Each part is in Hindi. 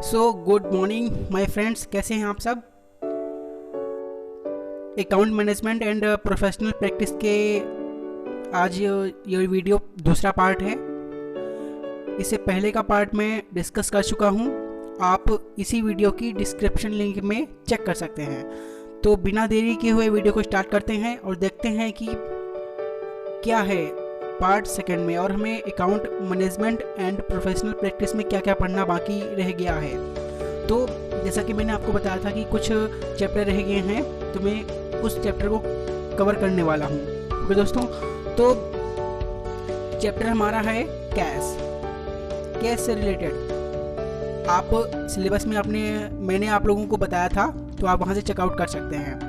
So good morning my friends, कैसे हैं आप सब। Account management and professional practice के आज ये वीडियो दूसरा पार्ट है। इससे पहले का पार्ट मैं डिस्कस कर चुका हूँ, आप इसी वीडियो की डिस्क्रिप्शन लिंक में चेक कर सकते हैं। तो बिना देरी किए हुए वीडियो को स्टार्ट करते हैं और देखते हैं कि क्या है पार्ट सेकंड में, और हमें account management and professional practice में क्या क्या पढ़ना बाकी रह गया है। तो जैसा कि मैंने आपको बताया था कि कुछ चैप्टर रह गए हैं, तो मैं उस चैप्टर को कवर करने वाला हूँ। ओके दोस्तों, तो चैप्टर हमारा है कैश से रिलेटेड। आप सिलेबस में मैंने आप लोगों को बताया था, तो आप वहाँ से चेकआउट कर सकते हैं।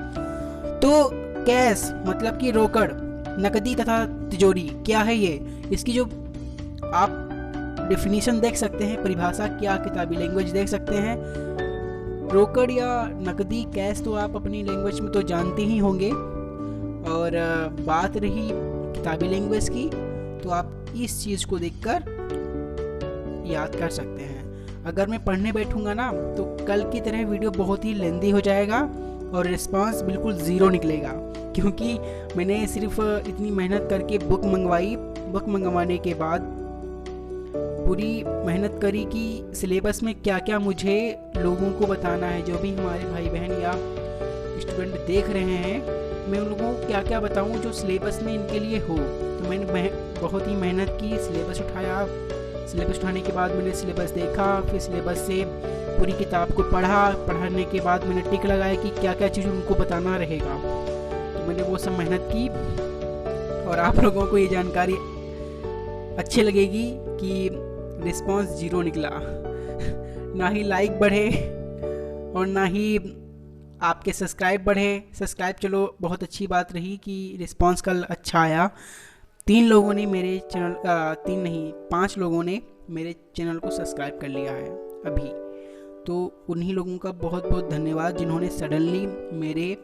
तो कैश मतलब कि रोकड़, नकदी तथा तिजोरी क्या है ये, इसकी जो आप डेफिनेशन देख सकते हैं, परिभाषा क्या किताबी लैंग्वेज देख सकते हैं। रोकड़ या नकदी कैश तो आप अपनी लैंग्वेज में तो जानते ही होंगे, और बात रही किताबी लैंग्वेज की, तो आप इस चीज़ को देखकर याद कर सकते हैं। अगर मैं पढ़ने बैठूंगा ना, तो कल की तरह वीडियो बहुत ही लेंदी हो जाएगा और रिस्पांस बिल्कुल ज़ीरो निकलेगा, क्योंकि मैंने सिर्फ इतनी मेहनत करके बुक मंगवाई। बुक मंगवाने के बाद पूरी मेहनत करी कि सिलेबस में क्या क्या मुझे लोगों को बताना है, जो भी हमारे भाई बहन या स्टूडेंट देख रहे हैं, मैं उन लोगों को क्या क्या बताऊं जो सिलेबस में इनके लिए हो। तो मैंने बहुत ही मेहनत की, सिलेबस उठाया। सिलेबस उठाने के बाद मैंने सिलेबस देखा, फिर सिलेबस से पूरी किताब को पढ़ने के बाद मैंने टिक लगाया कि क्या क्या चीज़ उनको बताना रहेगा। तो मैंने वो सब मेहनत की, और आप लोगों को ये जानकारी अच्छी लगेगी कि रिस्पांस ज़ीरो निकला। ना ही लाइक बढ़े और ना ही आपके सब्सक्राइब बढ़े। सब्सक्राइब चलो बहुत अच्छी बात रही कि रिस्पांस कल अच्छा आया। 3 लोगों ने मेरे चैनल 3 नहीं 5 लोगों ने मेरे चैनल को सब्सक्राइब कर लिया है अभी। तो उन्हीं लोगों का बहुत बहुत धन्यवाद जिन्होंने सडनली मेरे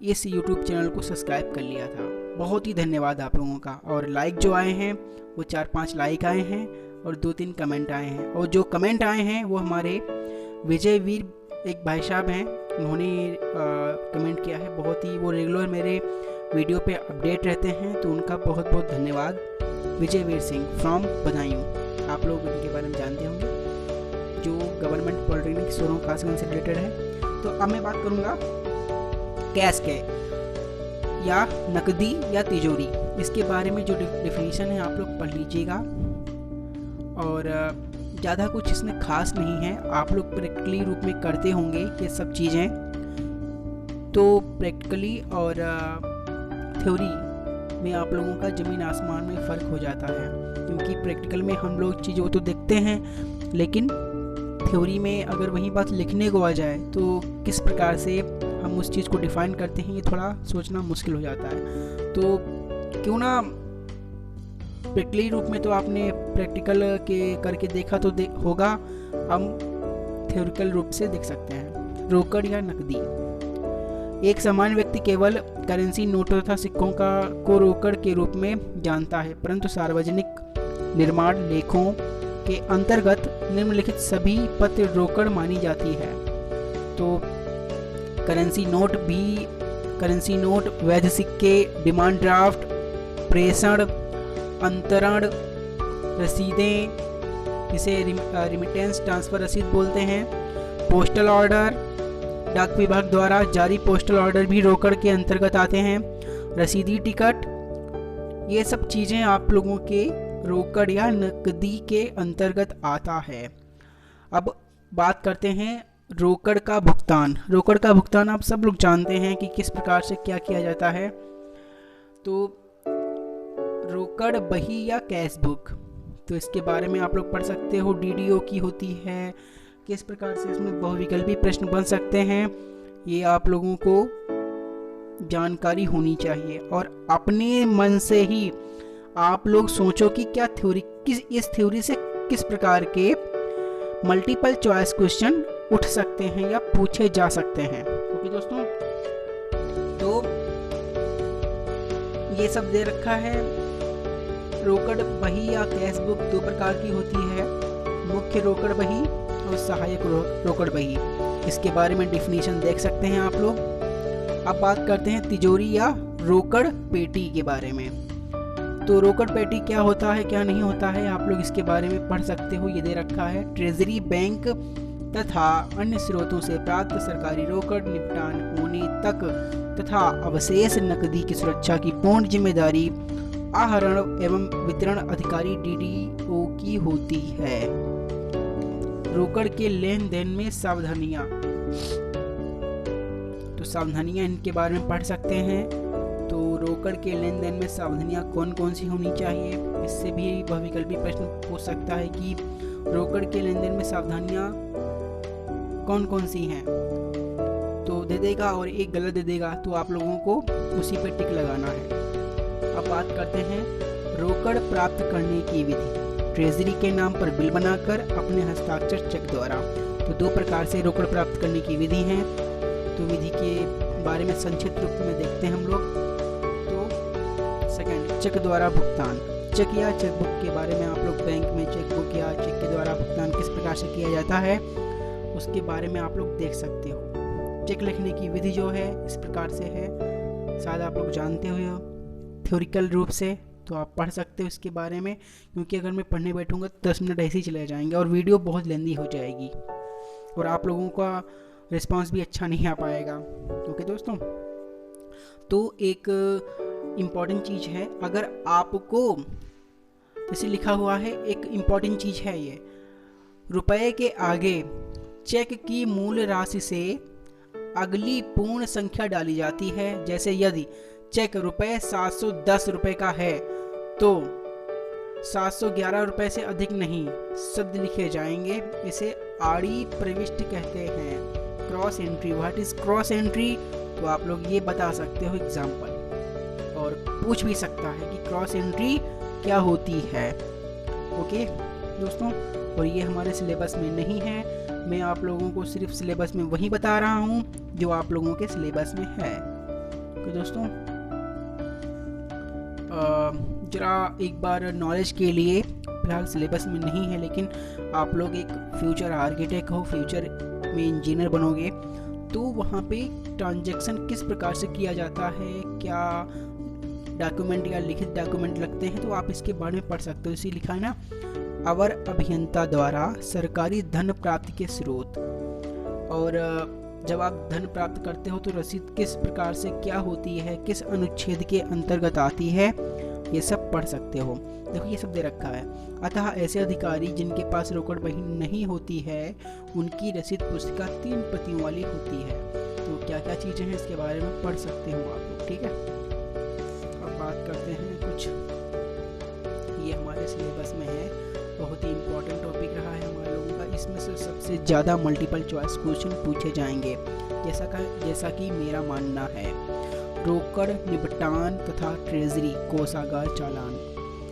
इस YouTube चैनल को सब्सक्राइब कर लिया था। बहुत ही धन्यवाद आप लोगों का। और लाइक जो आए हैं वो 4-5 लाइक आए हैं, और 2-3 कमेंट आए हैं। और जो कमेंट आए हैं वो हमारे विजय वीर एक भाई साहब हैं, उन्होंने कमेंट किया है। बहुत ही वो रेगुलर मेरे वीडियो पे अपडेट रहते हैं, तो उनका बहुत बहुत धन्यवाद। विजय वीर सिंह फ्रॉम बदायूं, आप लोग उनके बारे में जानते होंगे, जो गवर्नमेंट पॉलिटेक्निक सोरों कासगंज से रिलेटेड है। तो अब मैं बात करूँगा कैश के या नकदी या तिजोरी, इसके बारे में जो डेफिनेशन है आप लोग पढ़ लीजिएगा। और ज़्यादा कुछ इसमें खास नहीं है, आप लोग प्रैक्टिकली रूप में करते होंगे ये सब चीज़ें। तो प्रैक्टिकली और थ्योरी में आप लोगों का ज़मीन आसमान में फ़र्क हो जाता है, क्योंकि प्रैक्टिकल में हम लोग चीज़ों तो देखते हैं, लेकिन थ्योरी में अगर वही बात लिखने को आ जाए तो किस प्रकार से हम उस चीज़ को डिफ़ाइन करते हैं, ये थोड़ा सोचना मुश्किल हो जाता है। तो क्यों ना प्रैक्टिकली रूप में तो आपने प्रैक्टिकल के करके देखा तो होगा, हम थ्योरिकल रूप से देख सकते हैं। रोकड़ या नकदी, एक सामान्य व्यक्ति केवल करेंसी नोटों तथा सिक्कों को रोकड़ के रूप में जानता है, परंतु सार्वजनिक निर्माण लेखों के अंतर्गत निम्नलिखित सभी पत्र रोकड़ मानी जाती है। तो करेंसी नोट, वैध सिक्के, डिमांड ड्राफ्ट, प्रेषण, अंतरण रसीदें, इसे रिमिटेंस ट्रांसफ़र रसीद बोलते हैं, पोस्टल ऑर्डर, डाक विभाग द्वारा जारी पोस्टल ऑर्डर भी रोकड़ के अंतर्गत आते हैं, रसीदी टिकट, ये सब चीज़ें आप लोगों के रोकड़ या नकदी के अंतर्गत आता है। अब बात करते हैं रोकड़ का भुगतान। रोकड़ का भुगतान आप सब लोग जानते हैं कि किस प्रकार से क्या किया जाता है। तो रोकड़ बही या कैश बुक, तो इसके बारे में आप लोग पढ़ सकते हो। DDO की होती है, किस प्रकार से इसमें बहुविकल्पी प्रश्न बन सकते हैं, ये आप लोगों को जानकारी होनी चाहिए। और अपने मन से ही आप लोग सोचो कि क्या इस थ्योरी से किस प्रकार के मल्टीपल चॉइस क्वेश्चन उठ सकते हैं या पूछे जा सकते हैं। ओके दोस्तों, तो ये सब दे रखा है। रोकड़ बही या कैश बुक 2 प्रकार की होती है, मुख्य रोकड़ बही और सहायक रोकड़ बही। इसके बारे में डिफिनीशन देख सकते हैं आप लोग। अब बात करते हैं तिजोरी या रोकड़ पेटी के बारे में। तो रोकड़ पेटी क्या होता है क्या नहीं होता है, आप लोग इसके बारे में पढ़ सकते हो। ये दे रखा है, ट्रेजरी बैंक तथा अन्य स्रोतों से प्राप्त सरकारी रोकड़ निपटान होने तक तथा अवशेष नकदी की सुरक्षा की पूर्ण जिम्मेदारी आहरण एवं वितरण अधिकारी डीडीओ की होती है। रोकड़ के लेन देन में सावधानियां, तो सावधानियां इनके बारे में पढ़ सकते हैं। तो रोकड़ के लेन देन में सावधानियां कौन कौन सी होनी चाहिए, इससे भी बहुविकल्पी प्रश्न पूछ सकता है कि रोकड़ के लेन देन में सावधानियां कौन कौन सी हैं। तो दे देगा और एक गलत दे देगा, तो आप लोगों को उसी पर टिक लगाना है। अब बात करते हैं रोकड़ प्राप्त करने की विधि। ट्रेजरी के नाम पर बिल बनाकर अपने हस्ताक्षर चेक द्वारा। तो दो प्रकार से रोकड़ प्राप्त करने की विधि है। तो विधि के बारे में संक्षिप्त रूप में देखते हैं हम लोग। तो सेकंड, चेक द्वारा भुगतान। चेक या चेकबुक के बारे में आप लोग बैंक में चेकबुक या चेक के द्वारा भुगतान किस प्रकार से किया जाता है उसके बारे में आप लोग देख सकते हो। चेक लिखने की विधि जो है इस प्रकार से है, शायद आप लोग जानते हो थ्योरिकल रूप से, तो आप पढ़ सकते हो इसके बारे में। क्योंकि अगर मैं पढ़ने बैठूंगा तो 10 मिनट ऐसे ही चले जाएंगे और वीडियो बहुत लेंदी हो जाएगी और आप लोगों का रिस्पांस भी अच्छा नहीं आ पाएगा। ओके दोस्तों, तो एक इम्पॉर्टेंट चीज़ है, अगर आपको जैसे लिखा हुआ है, एक इम्पॉर्टेंट चीज़ है ये, रुपए के आगे चेक की मूल राशि से अगली पूर्ण संख्या डाली जाती है। जैसे यदि चेक रुपए 710 रुपए का है तो 711 रुपए से अधिक नहीं शब्द लिखे जाएंगे। इसे आड़ी प्रविष्टि कहते हैं, cross entry. What is cross entry, तो आप लोग ये बता सकते हो एग्जाम्पल, और पूछ भी सकता है कि क्रॉस एंट्री क्या होती है। ओके दोस्तों, और ये हमारे सिलेबस में नहीं है, मैं आप लोगों को सिर्फ सिलेबस में वही बता रहा हूँ जो आप लोगों के सिलेबस में है। तो दोस्तों जरा एक बार नॉलेज के लिए, फिलहाल सिलेबस में नहीं है, लेकिन आप लोग एक फ्यूचर आर्किटेक्ट हो, फ्यूचर में इंजीनियर बनोगे, तो वहाँ पे ट्रांजैक्शन किस प्रकार से किया जाता है, क्या डॉक्यूमेंट या लिखित डॉक्यूमेंट लगते हैं, तो आप इसके बारे में पढ़ सकते हो। इसी लिखा है ना, अवर अभियंता द्वारा सरकारी धन प्राप्ति के स्रोत। और जब आप धन प्राप्त करते हो तो रसीद किस प्रकार से क्या होती है, किस अनुच्छेद के अंतर्गत आती है, ये सब पढ़ सकते हो। देखो ये सब दे रखा है। अतः ऐसे अधिकारी जिनके पास रोकड़ बही नहीं होती है उनकी रसीद पुस्तिका 3 प्रतियों वाली होती है। तो क्या क्या चीज़ें हैं इसके बारे में पढ़ सकते हो आप लोग, ठीक है। अब बात करते हैं कुछ, ये हमारे सिलेबस में है, बहुत ही इम्पोर्टेंट टॉपिक रहा है हमारे लोगों का। इसमें से सबसे ज़्यादा मल्टीपल चॉइस क्वेश्चन पूछे जाएंगे, जैसा कि मेरा मानना है। रोकड़ निपटान तथा ट्रेजरी कोषागार चालान,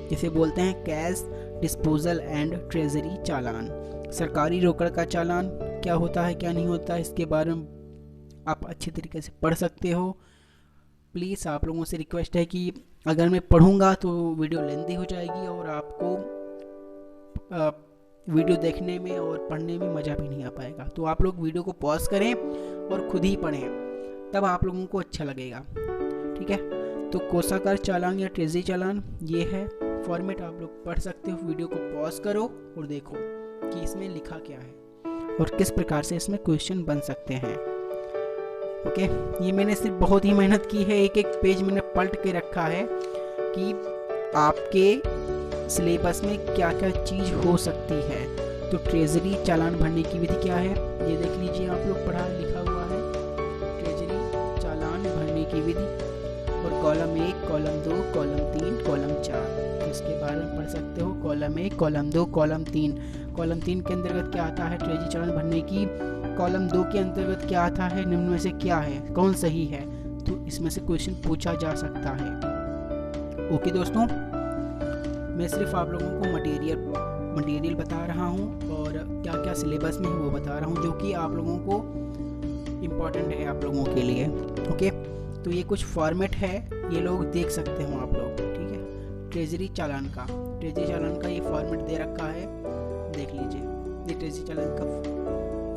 जिसे बोलते हैं कैश डिस्पोजल एंड ट्रेजरी चालान। सरकारी रोकड़ का चालान क्या होता है क्या नहीं होता है, इसके बारे में आप अच्छी तरीके से पढ़ सकते हो। प्लीज़ आप लोगों से रिक्वेस्ट है कि अगर मैं पढ़ूंगा तो वीडियो लेंथी हो जाएगी और आपको वीडियो देखने में और पढ़ने में मज़ा भी नहीं आ पाएगा। तो आप लोग वीडियो को पॉज करें और खुद ही पढ़ें, तब आप लोगों को अच्छा लगेगा, ठीक है। तो कोषागार चालान या ट्रेजरी चालान ये है फॉर्मेट, आप लोग पढ़ सकते हो। वीडियो को पॉज करो और देखो कि इसमें लिखा क्या है और किस प्रकार से इसमें क्वेश्चन बन सकते हैं। ओके, ये मैंने सिर्फ बहुत ही मेहनत की है, एक एक पेज मैंने पलट के रखा है कि आपके सिलेबस में क्या क्या चीज़ हो सकती है। तो ट्रेजरी चालान भरने की विधि क्या है ये देख लीजिए, आप लोग पढ़ा लिखा हुआ है ट्रेजरी चालान भरने की विधि, और कॉलम 1, कॉलम 2, कॉलम 3, कॉलम 4, तो इसके बारे में पढ़ सकते हो। Column 1, column 2, column 3। कॉलम 3 के अंतर्गत क्या आता है, ट्रेजरी चालान भरने की। कॉलम 2 के अंतर्गत क्या आता है, निम्न में से क्या है, कौन सही है, तो इसमें से क्वेश्चन पूछा जा सकता है। ओके दोस्तों, मैं सिर्फ आप लोगों को मटेरियल बता रहा हूँ और क्या क्या सिलेबस में है वो बता रहा हूँ, जो कि आप लोगों को इम्पोर्टेंट है आप लोगों के लिए। ओके, तो ये कुछ फॉर्मेट है, ये लोग देख सकते हो आप लोग, ठीक है। ट्रेजरी चालान का ये फॉर्मेट दे रखा है, देख लीजिए, ये ट्रेजरी चालान का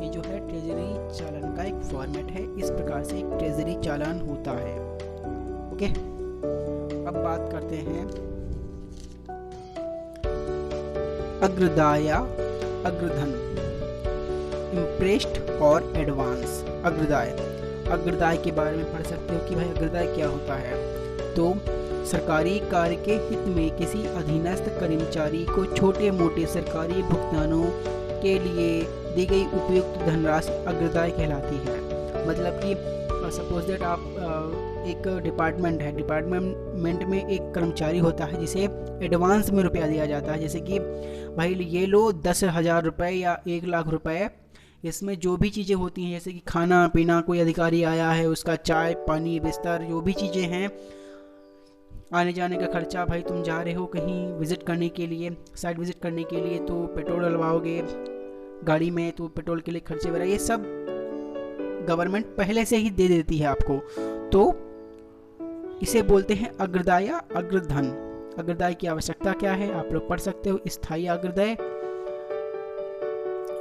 ये जो है ट्रेजरी चालान का एक फॉर्मेट है। इस प्रकार से एक ट्रेजरी चालान होता है। ओके, अब बात करते हैं अग्रदाय अग्रधन, इम्प्रेस्ड और एडवांस। अग्रदाय के बारे में पढ़ सकते हो कि भाई अग्रदाय क्या होता है। तो सरकारी कार्य के हित में किसी अधीनस्थ कर्मचारी को छोटे मोटे सरकारी भुगतानों के लिए दी गई उपयुक्त धनराशि अग्रदाय कहलाती है। मतलब कि सपोज दैट आप एक डिपार्टमेंट में एक कर्मचारी होता है जिसे एडवांस में रुपया दिया जाता है। जैसे कि भाई ये लो 10,000 रुपये या 1,00,000 रुपये, इसमें जो भी चीज़ें होती हैं जैसे कि खाना पीना, कोई अधिकारी आया है उसका चाय पानी बिस्तर, जो भी चीज़ें हैं, आने जाने का खर्चा, भाई तुम जा रहे हो कहीं विज़िट करने के लिए, साइट विज़िट करने के लिए, तो पेट्रोल डलवाओगे गाड़ी में, तो पेट्रोल के लिए खर्चे वगैरह, ये सब गवर्नमेंट पहले से ही दे देती है आपको। तो इसे बोलते हैं अग्रदाय अग्रधन। अग्रदाय की आवश्यकता क्या है आप लोग पढ़ सकते हो। स्थायी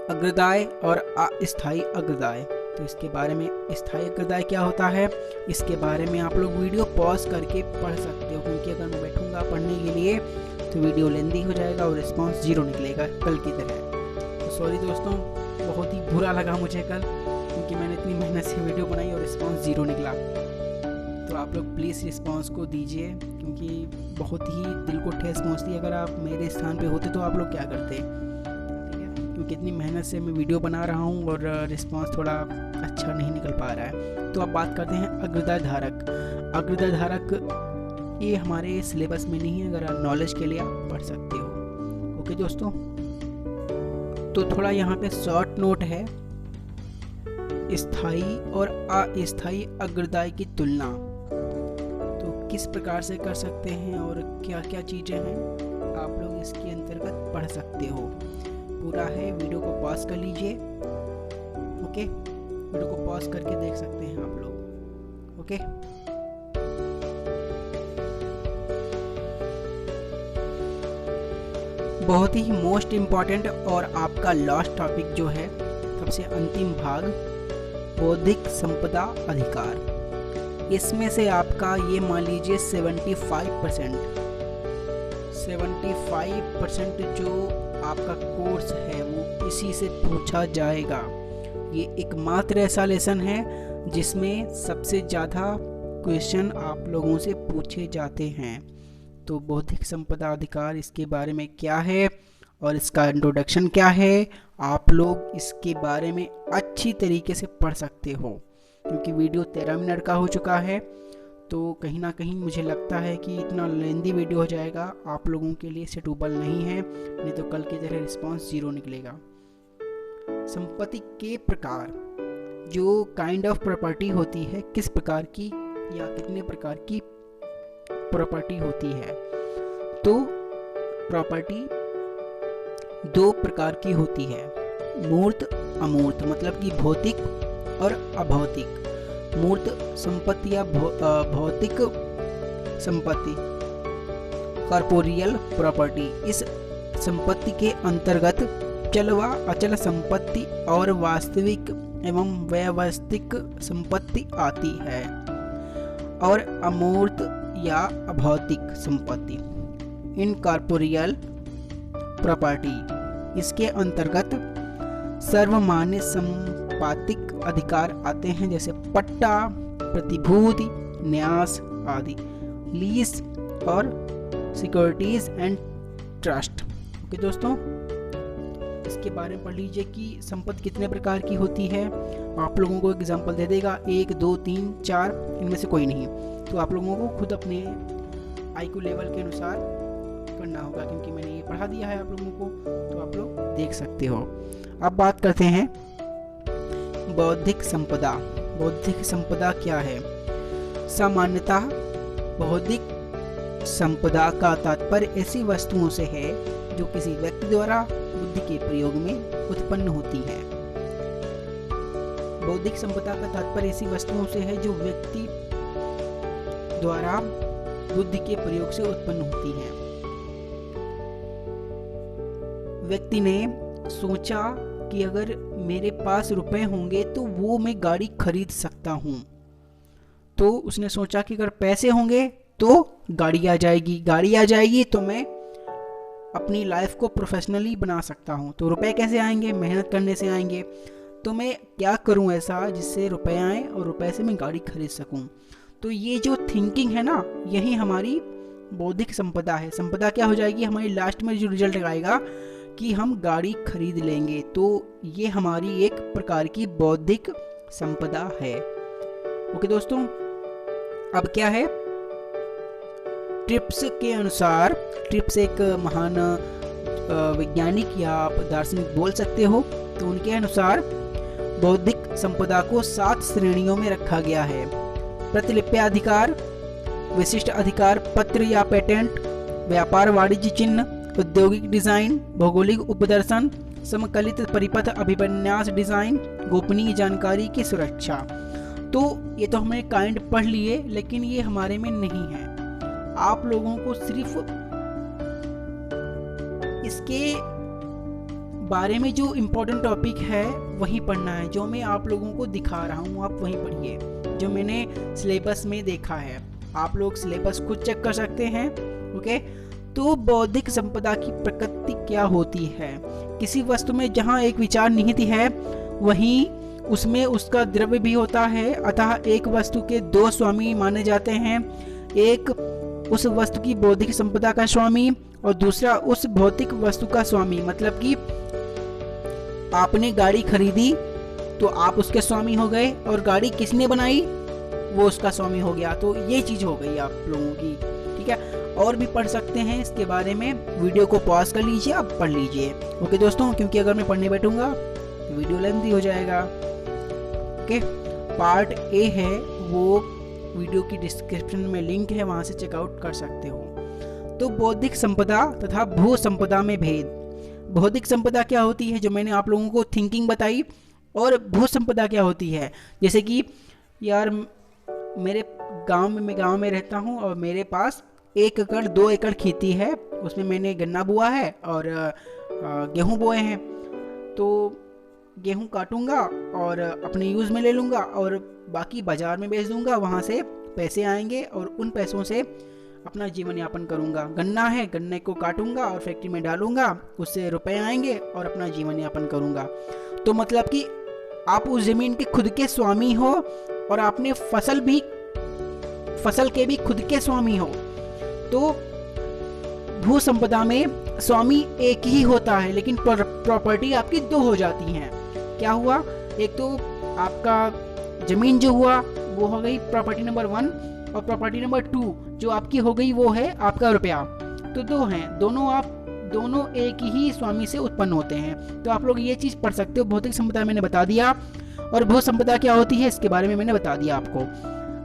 अग्रदाय और अस्थायी अग्रदाय। तो इसके बारे में स्थायी अग्रदाय क्या होता है इसके बारे में आप लोग वीडियो पॉज करके पढ़ सकते हो, क्योंकि अगर मैं बैठूंगा पढ़ने के लिए तो वीडियो लेंदी हो जाएगा और रिस्पांस 0 निकलेगा कल की तरह। तो सॉरी दोस्तों, बहुत ही बुरा लगा मुझे कल, क्योंकि मैंने इतनी मेहनत से वीडियो बनाई और रिस्पांस 0 निकला। तो आप लोग प्लीज़ रिस्पांस को दीजिए, क्योंकि बहुत ही दिल को ठेस पहुँचती है। अगर आप मेरे स्थान पे होते तो आप लोग क्या करते, ठीक है, क्योंकि इतनी मेहनत से मैं वीडियो बना रहा हूँ और रिस्पांस थोड़ा अच्छा नहीं निकल पा रहा है। तो अब बात करते हैं अग्रदाय धारक। अग्रदाय धारक ये हमारे सिलेबस में नहीं है, अगर नॉलेज के लिए आप पढ़ सकते हो। ओके दोस्तों, तो थोड़ा यहाँ पे शॉर्ट नोट है, स्थायी और अस्थायी अग्रदाय की तुलना तो किस प्रकार से कर सकते हैं और क्या क्या चीज़ें हैं आप लोग इसके अंतर्गत पढ़ सकते हो। पूरा है, वीडियो को पॉज कर लीजिए। ओके, वीडियो को पॉज करके देख सकते हैं आप लोग। ओके, बहुत ही मोस्ट इम्पॉर्टेंट और आपका लास्ट टॉपिक जो है, सबसे अंतिम भाग, बौद्धिक संपदा अधिकार। इसमें से आपका ये मान लीजिए 75% जो आपका कोर्स है वो इसी से पूछा जाएगा। ये एकमात्र ऐसा लेसन है जिसमें सबसे ज़्यादा क्वेश्चन आप लोगों से पूछे जाते हैं। तो बौद्धिक संपदा अधिकार, इसके बारे में क्या है और इसका इंट्रोडक्शन क्या है, आप लोग इसके बारे में अच्छी तरीके से पढ़ सकते हो। क्योंकि वीडियो 13 मिनट का हो चुका है, तो कहीं ना कहीं मुझे लगता है कि इतना लेंदी वीडियो हो जाएगा, आप लोगों के लिए सूटेबल नहीं है, नहीं तो कल की तरह रिस्पांस 0 निकलेगा। संपत्ति के प्रकार, जो काइंड ऑफ प्रॉपर्टी होती है, किस प्रकार की या कितने प्रकार की प्रॉपर्टी होती है। तो प्रॉपर्टी 2 प्रकार की होती है, मूर्त अमूर्त, मतलब कि भौतिक और अभौतिक। मूर्त संपत्ति या भौतिक संपत्ति, कॉर्पोरियल प्रॉपर्टी, इस संपत्ति के अंतर्गत चल व अचल संपत्ति और वास्तविक एवं व्यवस्थिक संपत्ति आती है। और अमूर्त या अभौतिक संपत्ति, इनकॉर्पोरियल प्रॉपर्टी, इसके अंतर्गत सर्वमान्य संपातिक अधिकार आते हैं, जैसे पट्टा, प्रतिभूति, न्यास आदि, लीज और सिक्योरिटीज एंड ट्रस्ट। ओके दोस्तों, इसके बारे में पढ़ लीजिए कि संपत्ति कितने प्रकार की होती है। आप लोगों को एग्जांपल दे देगा, 1, 2, 3, 4, इनमें से कोई नहीं। तो आप लोगों को खुद अपने IQ लेवल के अनुसार करना होगा, क्योंकि मैंने ये पढ़ा दिया है आप लोगों को, तो आप लोग देख सकते हो। अब बात करते हैं बौद्धिक संपदा। बौद्धिक संपदा क्या है? सामान्यतः बौद्धिक संपदा का तात्पर्य ऐसी वस्तुओं से है जो किसी व्यक्ति द्वारा बुद्धि के प्रयोग में उत्पन्न होती है। बौद्धिक संपदा का तात्पर्य ऐसी वस्तुओं से है जो व्यक्ति द्वारा बुद्धि के प्रयोग से उत्पन्न होती है। व्यक्ति ने सोचा कि अगर मेरे पास रुपए होंगे तो वो मैं गाड़ी खरीद सकता हूँ। तो उसने सोचा कि अगर पैसे होंगे तो गाड़ी आ जाएगी तो मैं अपनी लाइफ को प्रोफेशनली बना सकता हूँ। तो रुपए कैसे आएंगे? मेहनत करने से आएंगे। तो मैं क्या करूँ ऐसा जिससे रुपए आएँ और रुपए से मैं गाड़ी खरीद सकूँ। तो ये जो थिंकिंग है ना, यही हमारी बौद्धिक संपदा है। संपदा क्या हो जाएगी? हमारी लास्ट में जो रिजल्ट आएगा कि हम गाड़ी खरीद लेंगे। तो ये हमारी एक प्रकार की बौद्धिक संपदा है। ओके दोस्तों, अब क्या है? ट्रिप्स के अनुसार, ट्रिप्स एक महान वैज्ञानिक या आप दार्शनिक बोल सकते हो, तो उनके अनुसार बौद्धिक संपदा को 7 श्रेणियों में रखा गया है। प्रतिलिप्याधिकार, विशिष्ट अधिकार पत्र या पेटेंट, व्यापार वाणिज्य चिन्ह, औद्योगिक डिजाइन, भौगोलिक उपदर्शन, समकलित परिपथ अभिविन्यास डिजाइन, गोपनीय जानकारी की सुरक्षा। तो ये तो हमने काइंड पढ़ लिए, लेकिन ये हमारे में नहीं है। आप लोगों को सिर्फ इसके बारे में जो इम्पोर्टेंट टॉपिक है वही पढ़ना है। जो मैं आप लोगों को दिखा रहा हूँ आप वही पढ़िए, जो मैंने सिलेबस में देखा है। आप लोग सिलेबस खुद चेक कर सकते हैं। ओके, तो बौद्धिक संपदा की प्रकृति क्या होती है? किसी वस्तु में जहाँ एक विचार निहित है वहीं उसमें उसका द्रव्य भी होता है। अतः एक वस्तु के 2 स्वामी माने जाते हैं। एक उस वस्तु की बौद्धिक संपदा का स्वामी और दूसरा उस भौतिक वस्तु का स्वामी। मतलब कि आपने गाड़ी खरीदी तो आप उसके स्वामी हो गए, और गाड़ी किसने बनाई वो उसका स्वामी हो गया। तो ये चीज हो गई आप लोगों की। ठीक है, और भी पढ़ सकते हैं इसके बारे में। वीडियो को पॉज कर लीजिए, आप पढ़ लीजिए। ओके दोस्तों, क्योंकि अगर मैं पढ़ने बैठूंगा तो वीडियो लेंथी हो जाएगा। ओके, पार्ट ए है, वो वीडियो की डिस्क्रिप्शन में लिंक है, वहां से चेकआउट कर सकते हो। तो बौद्धिक संपदा तथा भू संपदा में भेद। बौद्धिक संपदा क्या होती है, जो मैंने आप लोगों को थिंकिंग बताई, और भू संपदा क्या होती है। जैसे कि यार मेरे मैं गांव में रहता हूं और मेरे पास 1 एकड़ 2 एकड़ खेती है, उसमें मैंने गन्ना बोआ है और गेहूं बोए हैं। तो गेहूं काटूंगा और अपने यूज़ में ले लूँगा और बाकी बाज़ार में बेच दूंगा, वहाँ से पैसे आएंगे और उन पैसों से अपना जीवन यापन करूंगा। गन्ना है, गन्ने को काटूंगा और फैक्ट्री में डालूंगा, उससे रुपए आएंगे और अपना जीवन यापन करूंगा। तो मतलब कि आप उस ज़मीन के खुद के स्वामी हो और आपने फसल के भी खुद के स्वामी हो। तो भू संपदा में स्वामी एक ही होता है, लेकिन प्रॉपर्टी आपकी 2 हो जाती हैं। क्या हुआ? एक तो आपका जमीन जो हुआ वो हो गई प्रॉपर्टी नंबर 1, और प्रॉपर्टी नंबर 2 जो आपकी हो गई वो है आपका रुपया। तो 2 हैं, दोनों एक ही स्वामी से उत्पन्न होते हैं। तो आप लोग ये चीज पढ़ सकते हो। भौतिक संपदा मैंने बता दिया, और भू संपदा क्या होती है इसके बारे में मैंने बता दिया आपको।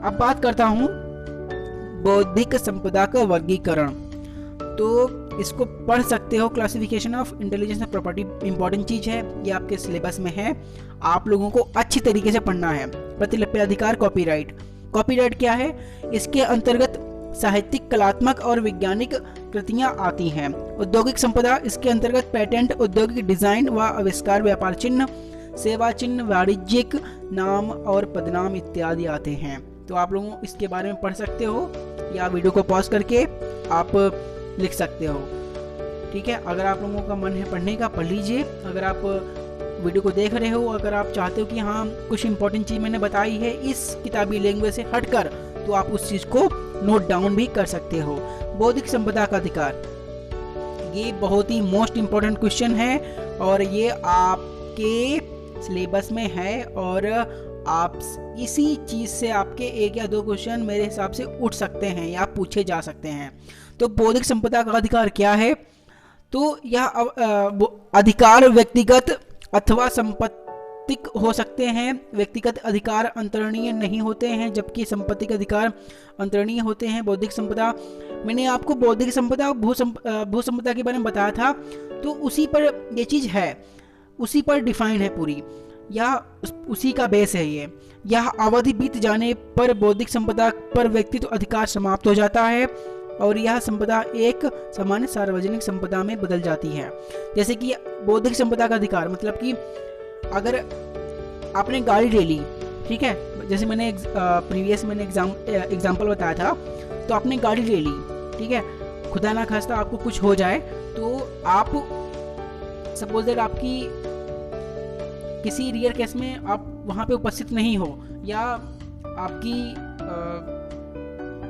अब बात करता हूँ बौद्धिक संपदा का वर्गीकरण। तो इसको पढ़ सकते हो, classification of intelligence and property, important चीज है, ये आपके सिलेबस में है, आप लोगों को अच्छी तरीके से पढ़ना है। प्रतिलिप्याधिकार, कॉपीराइट। कॉपीराइट क्या है? इसके अंतर्गत साहित्यिक, कलात्मक और वैज्ञानिक कृतियां आती हैं। औद्योगिक संपदा, इसके अंतर्गत पेटेंट, औद्योगिक डिजाइन व आविष्कार, व्यापार चिन्ह, सेवा चिन्ह, वाणिज्यिक नाम और पदनाम इत्यादि आते हैं। तो आप लोगों इसके बारे में पढ़ सकते हो, या वीडियो को पॉज करके आप लिख सकते हो। ठीक है, अगर आप लोगों का मन है पढ़ने का, पढ़ लीजिए। अगर आप वीडियो को देख रहे हो, अगर आप चाहते हो कि हाँ कुछ इंपॉर्टेंट चीज़ मैंने बताई है इस किताबी लैंग्वेज से हटकर, तो आप उस चीज़ को नोट डाउन भी कर सकते हो। बौद्धिक संपदा का अधिकार, ये बहुत ही मोस्ट इम्पोर्टेंट क्वेश्चन है और ये आपके सिलेबस में है, और आप इसी चीज़ से आपके 1 या 2 क्वेश्चन मेरे हिसाब से उठ सकते हैं या पूछे जा सकते हैं। तो बौद्धिक संपदा का अधिकार क्या है? तो यह अधिकार व्यक्तिगत अथवा संपत्तिक हो सकते हैं। व्यक्तिगत अधिकार अंतरणीय नहीं होते हैं, जबकि संपत्तिक अधिकार अंतरणीय होते हैं। बौद्धिक संपदा, मैंने आपको बौद्धिक संपदा और भू संपदा के बारे में बताया था, तो उसी पर ये चीज़ है, उसी पर डिफाइन है पूरी, या उसी का बेस है ये। यह अवधि बीत जाने पर बौद्धिक संपदा पर व्यक्तित्व अधिकार समाप्त हो जाता है। और यह संपदा एक सामान्य सार्वजनिक संपदा में बदल जाती है। जैसे कि बौद्धिक संपदा का अधिकार मतलब कि अगर आपने गाड़ी ले ली, ठीक है, जैसे मैंने प्रीवियस मैंने एग्जाम्पल बताया था, तो आपने गाड़ी ले ली, ठीक है, खुदा ना खास्ता आपको कुछ हो जाए तो आप सपोज दैट आपकी किसी रियल केस में आप वहाँ पे उपस्थित नहीं हो, या आपकी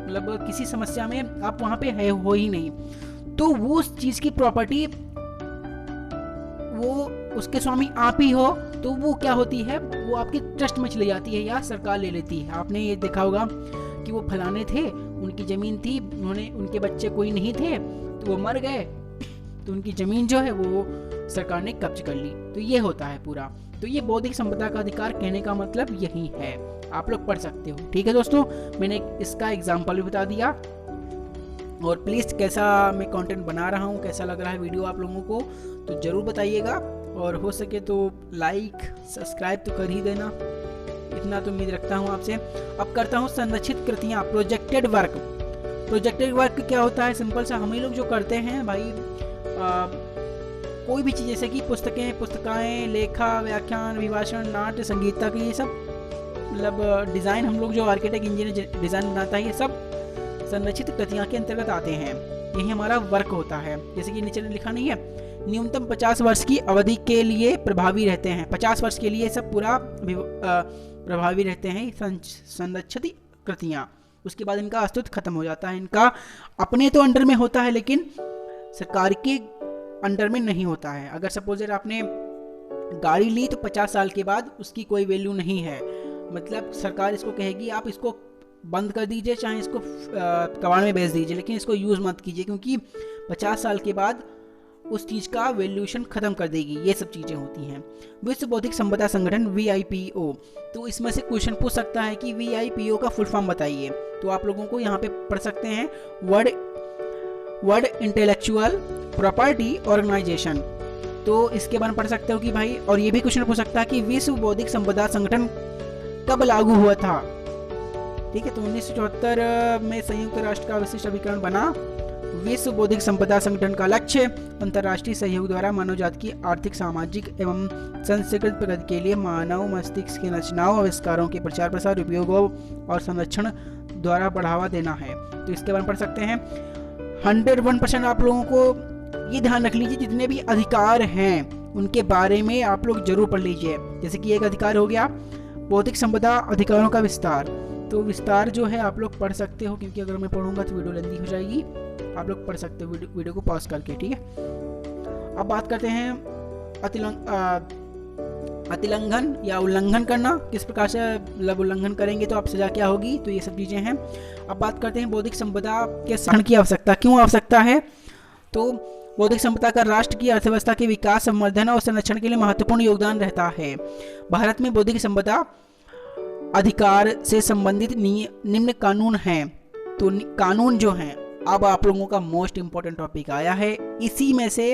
मतलब किसी समस्या में आप वहाँ पे है हो ही नहीं, तो वो उस चीज़ की प्रॉपर्टी वो उसके स्वामी आप ही हो, तो वो क्या होती है, वो आपके ट्रस्ट में चली जाती है या सरकार ले लेती है। आपने ये देखा होगा कि वो फलाने थे, उनकी ज़मीन थी, उनके बच्चे कोई नहीं थे, तो वो मर गए, तो उनकी ज़मीन जो है वो सरकार ने कब्ज कर ली। तो ये होता है पूरा। तो ये बौद्धिक संपदा का अधिकार कहने का मतलब यही है, आप लोग पढ़ सकते हो। ठीक है दोस्तों, मैंने इसका एग्जाम्पल भी बता दिया। और प्लीज़ कैसा मैं कंटेंट बना रहा हूँ, कैसा लग रहा है वीडियो आप लोगों को, तो ज़रूर बताइएगा, और हो सके तो लाइक सब्सक्राइब तो कर ही देना, इतना तो उम्मीद रखता हूँ आपसे। अब करता हूँ संरक्षित कृतियाँ, प्रोजेक्टेड वर्क। प्रोजेक्टेड वर्क क्या होता है, सिंपल सा हम ही लोग जो करते हैं भाई, कोई भी चीज़ जैसे कि पुस्तकाएँ, लेखा, व्याख्यान, अभिभाषण, नाट्य, संगीत तक, ये सब मतलब डिज़ाइन हम लोग जो आर्किटेक्ट इंजीनियर डिज़ाइन बनाता है, ये सब संरक्षित कृतियाँ के अंतर्गत आते हैं। यही हमारा वर्क होता है। जैसे कि नीचे लिखा नहीं है, न्यूनतम 50 वर्ष की अवधि के लिए प्रभावी रहते हैं। 50 वर्ष के लिए सब पूरा प्रभावी रहते हैं संरक्षित कृतियाँ। उसके बाद इनका अस्तित्व खत्म हो जाता है। इनका अपने तो अंडर में होता है, लेकिन सरकार के अंडर में नहीं होता है। अगर सपोज आपने गाड़ी ली तो 50 साल के बाद उसकी कोई वैल्यू नहीं है, मतलब सरकार इसको कहेगी आप इसको बंद कर दीजिए, चाहे इसको कबाड़ में बेच दीजिए, लेकिन इसको यूज़ मत कीजिए, क्योंकि 50 साल के बाद उस चीज़ का वैल्यूएशन ख़त्म कर देगी। ये सब चीज़ें होती हैं। विश्व बौद्धिक संपदा संगठन VIPO, तो इसमें से क्वेश्चन पूछ सकता है कि VIPO का फुल फॉर्म बताइए। तो आप लोगों को यहाँ पे पढ़ सकते हैं वर्ड इंटेलेक्चुअल प्रॉपर्टी ऑर्गेनाइजेशन, तो इसके बारे में पढ़ सकते हो कि भाई, और ये भी क्वेश्चन पूछ सकता है कि विश्व बौद्धिक संपदा संगठन कब लागू हुआ था। ठीक है, तो 1974 में संयुक्त राष्ट्र का विशिष्ट अभिकरण बना। विश्व बौद्धिक संपदा संगठन का लक्ष्य अंतर्राष्ट्रीय सहयोग द्वारा मानव जाति की आर्थिक, सामाजिक एवं सांस्कृतिक प्रगति के लिए मानव मस्तिष्क की रचनाओं, आविष्कारों के प्रचार प्रसार, उपयोग और संरक्षण द्वारा बढ़ावा देना है। तो इसके बारे में पढ़ सकते हैं। 101% आप लोगों को ये ध्यान रख लीजिए, जितने भी अधिकार हैं उनके बारे में आप लोग जरूर पढ़ लीजिए। जैसे कि एक अधिकार हो गया बौद्धिक संपदा अधिकारों का विस्तार, तो विस्तार जो है आप लोग पढ़ सकते हो, क्योंकि अगर मैं पढ़ूंगा तो वीडियो लंबी हो जाएगी। आप लोग पढ़ सकते हो वीडियो को पॉज करके। ठीक है, अब बात करते हैं अतिलंघन या उल्लंघन करना, किस प्रकार से मतलब उल्लंघन करेंगे तो आप सजा क्या होगी, तो ये सब चीज़ें हैं। अब बात करते हैं बौद्धिक संपदा के संरक्षण की आवश्यकता, क्यों आवश्यकता है। तो बौद्धिक संपदा का राष्ट्र की अर्थव्यवस्था के विकास, संवर्धन और संरक्षण के लिए महत्वपूर्ण योगदान रहता है। भारत में बौद्धिक संपदा अधिकार से संबंधित निम्न कानून हैं। तो कानून जो हैं, अब आप लोगों का मोस्ट इंपॉर्टेंट टॉपिक आया है। इसी में से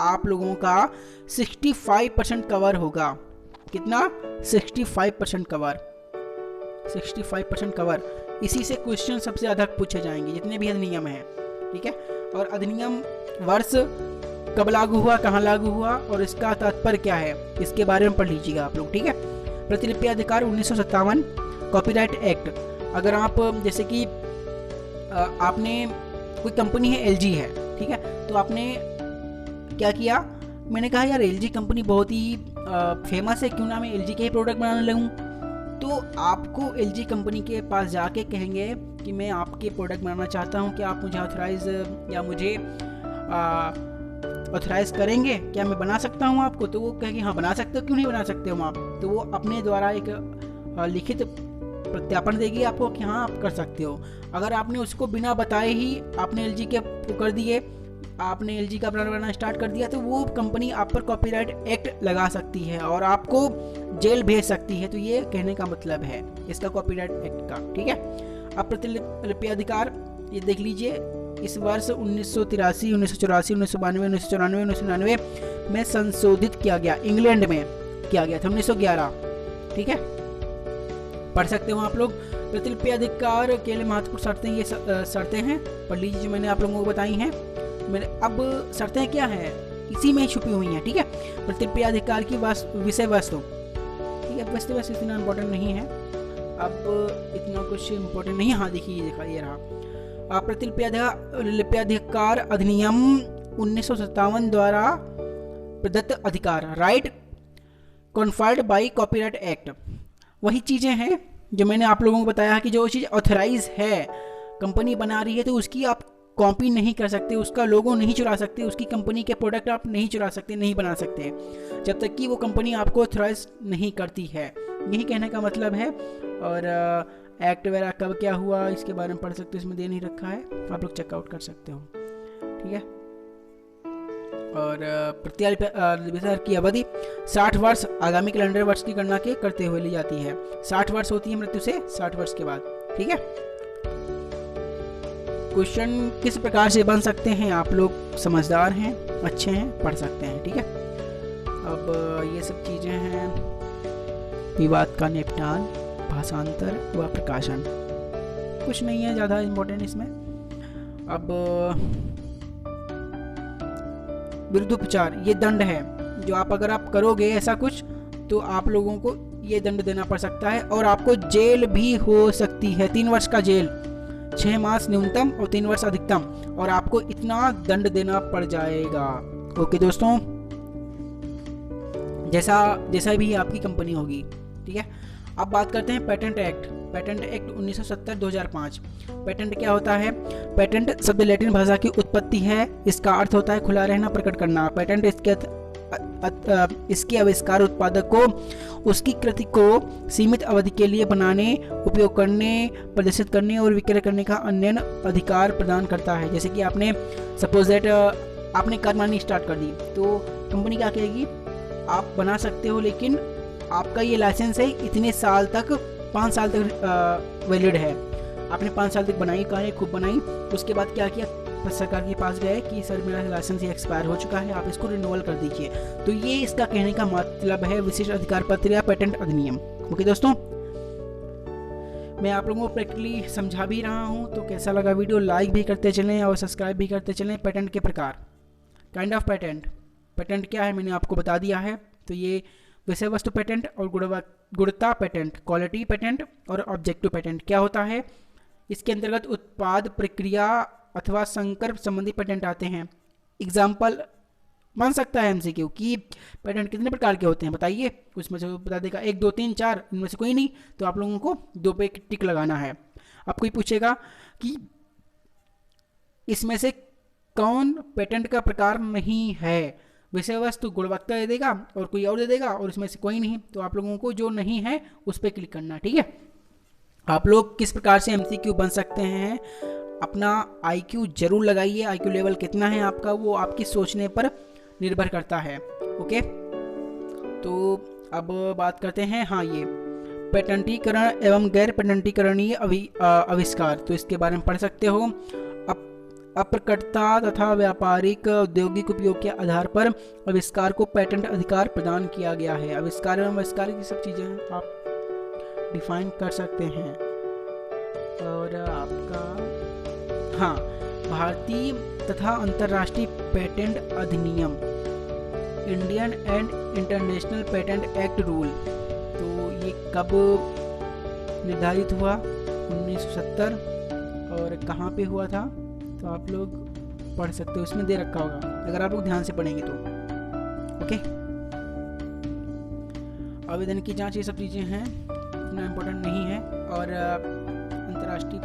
आप लोगों का 65% कवर होगा। कितना? 65% कवर। 65% कवर। इसी से क्वेश्चन सबसे ज़्यादा पूछे जाएंगे, जितने भी अधिनियम हैं। ठीक है, और अधिनियम वर्ष कब लागू हुआ, कहाँ लागू हुआ और इसका तात्पर्य क्या है, इसके बारे में पढ़ लीजिएगा आप लोग। ठीक है, प्रतिलिपि अधिकार 1957, कॉपीराइट एक्ट। अगर आप जैसे कि आपने कोई कंपनी है, LG है, ठीक है, तो आपने क्या किया, मैंने कहा यार LG कंपनी बहुत ही फेमस है, क्यों ना मैं LG के ही प्रोडक्ट बनाने लगूँ। तो आपको LG कंपनी के पास जाके कहेंगे कि मैं आपके प्रोडक्ट बनाना चाहता हूँ, क्या आप मुझे ऑथराइज या मुझे ऑथराइज करेंगे, क्या मैं बना सकता हूँ आपको। तो वो कहेंगे हाँ बना सकते हो, क्यों नहीं बना सकते हो आप। तो वो अपने द्वारा एक लिखित प्रत्यापन देगी आपको कि हाँ आप कर सकते हो। अगर आपने उसको बिना बताए ही आपने LG के कर दिए, आपने LG का ब्रांड बनाना स्टार्ट कर दिया, तो वो कंपनी आप पर कॉपीराइट एक्ट लगा सकती है और आपको जेल भेज सकती है। तो ये कहने का मतलब है इसका कॉपीराइट एक्ट का। ठीक है, अब प्रतिलिपि अधिकार ये देख लीजिए, इस वर्ष 1983, 1984, 1992, 1994, 1999 में संशोधित किया गया, इंग्लैंड में किया गया था 1911। ठीक है, पढ़ सकते हो आप लोग। प्रतिलिपि अधिकार के लिए महत्वपूर्ण शर्तें ये शर्तें हैं, पढ़ लीजिए जो मैंने आप लोगों को बताई हैं। मेरे अब शर्तें क्या हैं इसी में छुपी हुई हैं, ठीक है। प्रतिलिपि अधिकार की विषय वस्तु, ठीक है, वस्तु वैसे इतना इम्पोर्टेंट नहीं है, अब इतना कुछ इम्पोर्टेंट नहीं है। हाँ देखिए ये रहा प्रतिलिपि अधिकार अधिनियम 1957 द्वारा प्रदत्त अधिकार, right conferred bye copyright act. वही चीज़ें हैं जो मैंने आप लोगों को बताया कि जो चीज़ ऑथराइज है, कंपनी बना रही है तो उसकी आप कॉपी नहीं कर सकते, उसका लोगो नहीं चुरा सकते, उसकी कंपनी के प्रोडक्ट आप नहीं चुरा सकते, नहीं बना सकते जब तक कि वो कंपनी आपको ऑथराइज नहीं करती है। यही कहने का मतलब है। और एक्ट वगैरह कब क्या हुआ इसके बारे में पढ़ सकते हो, इसमें दे नहीं रखा है, आप लोग चेकआउट कर सकते हो, ठीक है। और प्रतिलिपि की अवधि 60 वर्ष आगामी कैलेंडर वर्ष की गणना के करते हुए ली जाती है। 60 वर्ष होती है मृत्यु से 60 वर्ष के बाद, ठीक है। क्वेश्चन किस प्रकार से बन सकते हैं, आप लोग समझदार हैं, अच्छे हैं, पढ़ सकते हैं, ठीक है। अब ये सब चीज़ें हैं, विवाद का निपटान, भाषांतर व प्रकाशन, कुछ नहीं है ज़्यादा इम्पोर्टेंट इसमें। अब विरुद्धोपचार, ये दंड है जो अगर आप करोगे ऐसा कुछ तो आप लोगों को ये दंड देना पड़ सकता है और आपको जेल भी हो सकती है, 3 वर्ष का जेल, 6 मास न्यूनतम और 3 वर्ष अधिकतम, और आपको इतना दंड देना पड़ जाएगा। ओके दोस्तों, जैसा भी आपकी कंपनी होगी, ठीक है। अब बात करते हैं patent act. Patent act 1970-2005। Patent क्या होता है? पेटेंट शब्द लैटिन भाषा की उत्पत्ति है, इसका अर्थ होता है खुला रहना, प्रकट करना। पेटेंट इसके आविष्कार उत्पादक को उसकी कृति को सीमित अवधि के लिए बनाने, उपयोग करने, प्रदर्शित करने और विक्रय करने का अन्य अधिकार प्रदान करता है। जैसे कि आपने सपोज दैट आपने कार बनानी स्टार्ट कर दी तो कंपनी क्या कहेगी, आप बना सकते हो लेकिन आपका ये लाइसेंस है इतने साल तक, 5 साल तक वैलिड है। आपने 5 साल तक बनाई, कारें खूब बनाई, उसके बाद क्या किया, सरकार के पास गए कि सर मेरा लाइसेंस ये एक्सपायर हो चुका है, आप इसको रिन्यूअल कर दीजिए। तो ये इसका कहने का मतलब है विशिष्ट अधिकार पत्र या पेटेंट अधिनियम। ओके दोस्तों, मैं आप लोगों को प्रैक्टिकली समझा भी रहा हूँ, तो कैसा लगा वीडियो, लाइक भी करते चलें और सब्सक्राइब भी करते चलें। पेटेंट के प्रकार, काइंड ऑफ पेटेंट, पेटेंट क्या है मैंने आपको बता दिया है। तो ये विषय वस्तु पेटेंट और गुणवत्ता पेटेंट, क्वालिटी पेटेंट और ऑब्जेक्टिव पेटेंट क्या होता है। इसके अंतर्गत उत्पाद, प्रक्रिया अथवा संकर संबंधी पेटेंट आते हैं। एग्जाम्पल बन सकता है एमसीक्यू कि पेटेंट कितने प्रकार के होते हैं बताइए, उसमें से बता देगा 1 2 3 4, इनमें से कोई नहीं, तो आप लोगों को 2 पे टिक लगाना है। अब कोई पूछेगा कि इसमें से कौन पेटेंट का प्रकार नहीं है, विषय वस्तु, गुणवत्ता दे देगा और कोई और दे देगा और इसमें से कोई नहीं, तो आप लोगों को जो नहीं है उस पर क्लिक करना, ठीक है। आप लोग किस प्रकार से एमसीक्यू बन सकते हैं, अपना आईक्यू जरूर लगाइए, आईक्यू लेवल कितना है आपका वो आपकी सोचने पर निर्भर करता है। ओके, तो अब बात करते हैं, हाँ ये पेटेंटीकरण एवं गैर पेटेंटीकरणीय आविष्कार, तो इसके बारे में पढ़ सकते हो। अप्रकटता तथा व्यापारिक औद्योगिक उपयोग के आधार पर आविष्कार को पेटेंट अधिकार प्रदान किया गया है। आविष्कार एवं आविष्कार की सब चीज़ें आप डिफाइन कर सकते हैं। और आपका हाँ, भारतीय तथा अंतर्राष्ट्रीय पेटेंट अधिनियम, Indian and international patent act rule, तो ये कब निर्धारित हुआ, 1970, और कहाँ पे हुआ था, तो आप लोग पढ़ सकते हो, इसमें दे रखा होगा अगर आप लोग ध्यान से पढ़ेंगे तो। ओके, आवेदन की जांच, ये सब चीज़ें हैं, इतना इम्पोर्टेंट नहीं है। और अंतर्राष्ट्रीय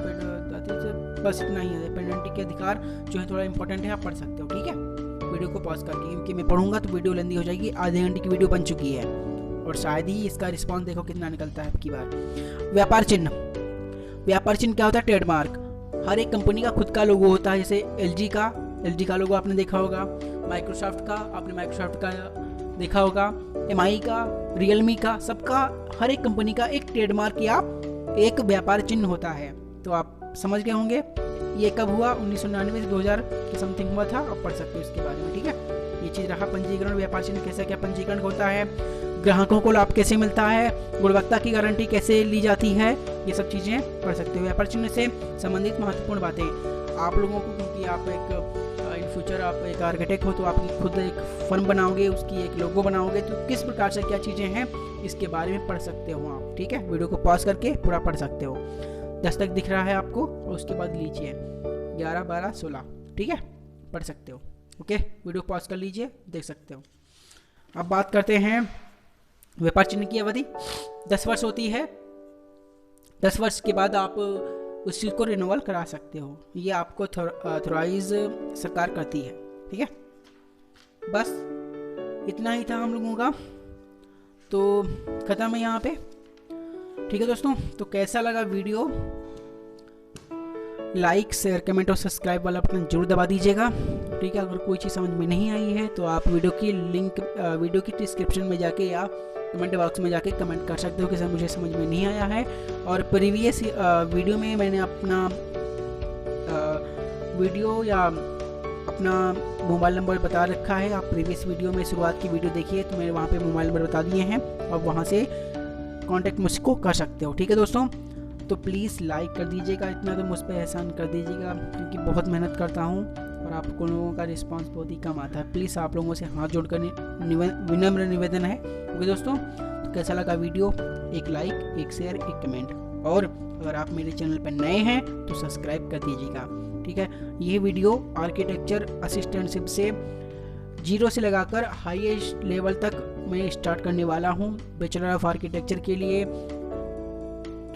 बस इतना ही है। पेटेंट के अधिकार जो है थोड़ा इंपॉर्टेंट है, आप पढ़ सकते हो, ठीक है। वीडियो को पॉज करके, क्योंकि मैं पढ़ूंगा तो वीडियो लेंदी हो जाएगी, आधे घंटे की वीडियो बन चुकी है और शायद ही इसका रिस्पॉन्स देखो कितना निकलता है अब की बार। व्यापार चिन्ह, व्यापार चिन्ह क्या होता है, ट्रेडमार्क। हर एक कंपनी का खुद का लोगो होता है, जैसे एलजी का लोगो आपने देखा होगा, माइक्रोसॉफ्ट का आपने माइक्रोसॉफ्ट का देखा होगा, एमआई का, रियलमी का, सबका, हर एक कंपनी का एक ट्रेडमार्क या एक व्यापार चिन्ह होता है। तो आप समझ गए होंगे ये कब हुआ, 1999 से 2000 के समथिंग हुआ था, आप पढ़ सकते हो इसके बारे में, ठीक है। ये चीज़ रहा पंजीकरण, व्यापार चिन्ह कैसे क्या पंजीकरण होता है, ग्राहकों को लाभ कैसे मिलता है, गुणवत्ता की गारंटी कैसे ली जाती है, ये सब चीज़ें पढ़ सकते हो। व्यापार चिन्ह से संबंधित महत्वपूर्ण बातें आप लोगों को, क्योंकि आप इन फ्यूचर आप एक आर्किटेक्ट हो तो आप खुद एक फर्म बनाओगे, उसकी एक लोगो बनाओगे, तो किस प्रकार से क्या चीज़ें हैं इसके बारे में पढ़ सकते हो आप। ठीक है, वीडियो को पॉज करके पूरा पढ़ सकते हो। 10 तक दिख रहा है आपको, और उसके बाद लीजिए 11, 12, 16। ठीक है, पढ़ सकते हो। ओके, वीडियो पॉज कर लीजिए, देख सकते हो। अब बात करते हैं व्यापार चिन्ह की अवधि 10 वर्ष होती है। 10 वर्ष के बाद आप उस चीज़ को रिन्यूअल करा सकते हो, ये आपको ऑथराइज सरकार करती है। ठीक है, बस इतना ही था हम लोगों का, तो ख़त्म है यहाँ पे। ठीक है दोस्तों, तो कैसा लगा वीडियो? लाइक, शेयर, कमेंट और सब्सक्राइब वाला बटन जरूर दबा दीजिएगा। ठीक है, अगर कोई चीज़ समझ में नहीं आई है तो आप वीडियो की लिंक वीडियो की डिस्क्रिप्शन में जाके या कमेंट बॉक्स में जाके कमेंट कर सकते हो कि सर मुझे समझ में नहीं आया है। और प्रीवियस वीडियो में मैंने अपना वीडियो या अपना मोबाइल नंबर बता रखा है। आप प्रीवियस वीडियो में शुरुआत की वीडियो देखिए तो मैंने वहाँ पे मोबाइल नंबर बता दिए हैं, और वहाँ से कांटेक्ट मुझको कर सकते हो। ठीक है दोस्तों, तो प्लीज़ लाइक कर दीजिएगा, इतना तो मुझ पर एहसान कर दीजिएगा, क्योंकि बहुत मेहनत करता हूँ और आप लोगों का रिस्पांस बहुत ही कम आता है। प्लीज़ आप लोगों से हाथ जोड़कर विनम्र निवेदन है। ओके दोस्तों, तो कैसा लगा वीडियो? एक लाइक, एक शेयर, एक कमेंट, और अगर आप मेरे चैनल पर नए हैं तो सब्सक्राइब कर दीजिएगा। ठीक है, ये वीडियो आर्किटेक्चर असिस्टेंटशिप से 0 से लगाकर हाईएस्ट लेवल तक मैं स्टार्ट करने वाला हूँ। बैचलर ऑफ आर्किटेक्चर के लिए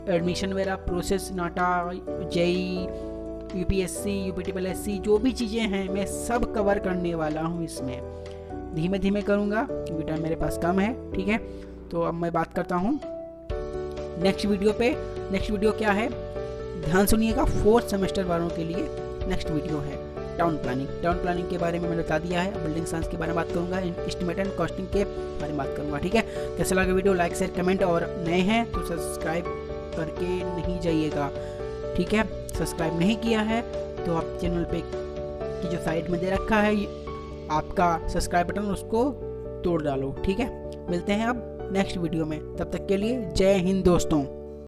एडमिशन वगैरह प्रोसेस, नाटा, जेई, यूपीएससी, यूपीटीपीएससी, जो भी चीज़ें हैं मैं सब कवर करने वाला हूँ। इसमें धीमे धीमे करूँगा क्योंकि टाइम मेरे पास कम है। ठीक है, तो अब मैं बात करता हूँ नेक्स्ट वीडियो पे। नेक्स्ट वीडियो क्या है, ध्यान सुनिएगा। 4th सेमेस्टर वालों के लिए नेक्स्ट वीडियो है टाउन प्लानिंग। टाउन प्लानिंग के बारे में मैंने बता दिया है। बिल्डिंग साइंस के बारे में बात करूँगा, एस्टिमेट एंड कॉस्टिंग के बारे में बात करूँगा। ठीक है, कैसा लगा वीडियो? लाइक, शेयर, कमेंट, और नए हैं तो सब्सक्राइब करके नहीं जाइएगा। ठीक है, सब्सक्राइब नहीं किया है तो आप चैनल पे की जो साइड में दे रखा है आपका सब्सक्राइब बटन, उसको तोड़ डालो। ठीक है, मिलते हैं अब नेक्स्ट वीडियो में, तब तक के लिए जय हिंद दोस्तों।